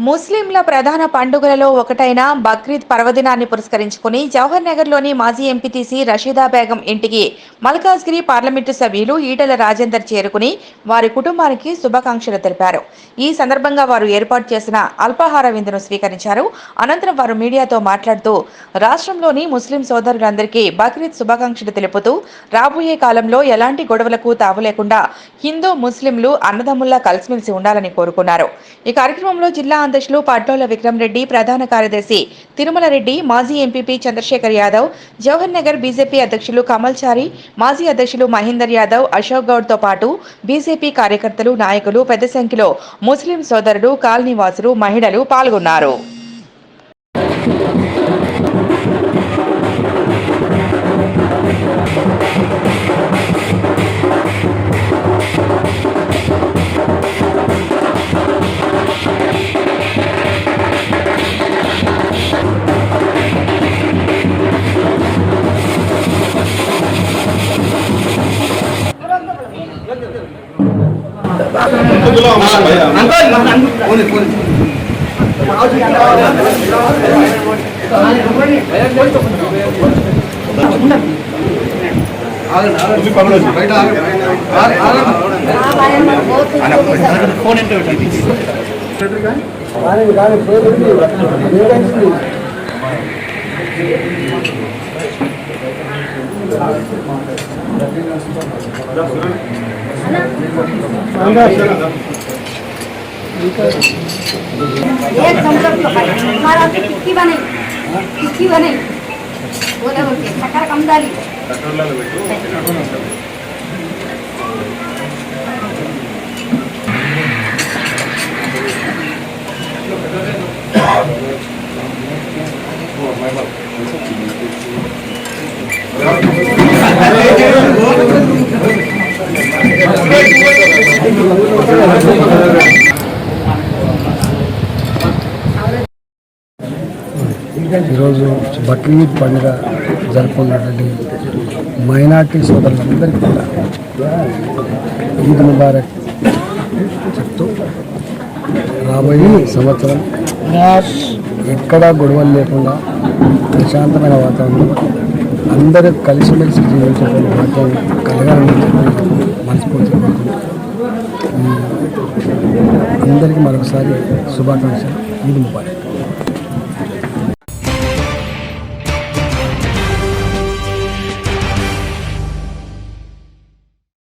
ముస్లింల ప్రధాన పండుగలలో ఒకటైన బక్రీద్ పర్వదినాన్ని పురస్కరించుకుని జవహర్ నగర్లోని మాజీ ఎంపీటీసీ రషీదా బేగం ఇంటికి మల్కాజ్గిరి పార్లమెంటు సభ్యులు ఈటెల రాజేందర్ చేరుకుని వారి కుటుంబానికి శుభాకాంక్షలు తెలిపారు. ఈ సందర్భంగా వారు ఏర్పాటు చేసిన అల్పాహార విందును స్వీకరించారు. అనంతరం వారు మీడియాతో మాట్లాడుతూ రాష్ట్రంలోని ముస్లిం సోదరులందరికీ బక్రీద్ శుభాకాంక్షలు తెలుపుతూ రాబోయే కాలంలో ఎలాంటి గొడవలకు తావులేకుండా హిందూ ముస్లింలు అన్నదమ్ముల్లా కలిసిమెలిసి ఉండాలని కోరుకున్నారు. ఈ కార్యక్రమంలో జిల్లా అధ్యక్షులు పట్లోల విక్రమ్ రెడ్డి, ప్రధాన కార్యదర్శి తిరుమల రెడ్డి, మాజీ ఎంపీపీ చంద్రశేఖర్ యాదవ్, జవహర్ నగర్ బీజేపీ అధ్యక్షులు కమల్ చారి, మాజీ అధ్యక్షులు మహేందర్ యాదవ్, అశోక్ గౌడ్ తో పాటు బీజేపీ కార్యకర్తలు, నాయకులు పెద్ద సంఖ్యలో ముస్లిం సోదరులు, కాలనీవాసులు, మహిళలు పాల్గొన్నారు. एक हमारा टिक्की बने बोले बोलते शक्कर कम डाली ఈరోజు బక్రీద్ పండుగ జరుపుకున్నటువంటి మైనార్టీ సోదరులందరికీ కూడా ఈద్ ముబారక్ చెప్తూ రాబోయే సంవత్సరం ఎక్కడా గొడవలు లేకుండా ప్రశాంతమైన వాతావరణంలో అందరూ కలిసిమెలిసి జీవించడం భాగ్యం కలగాలని చెప్పి మనస్ఫూర్తిగా కోరుకుంటున్నాం. అందరికీ మరొకసారి శుభాకాంక్షలు. ఈద్ ముబారక్.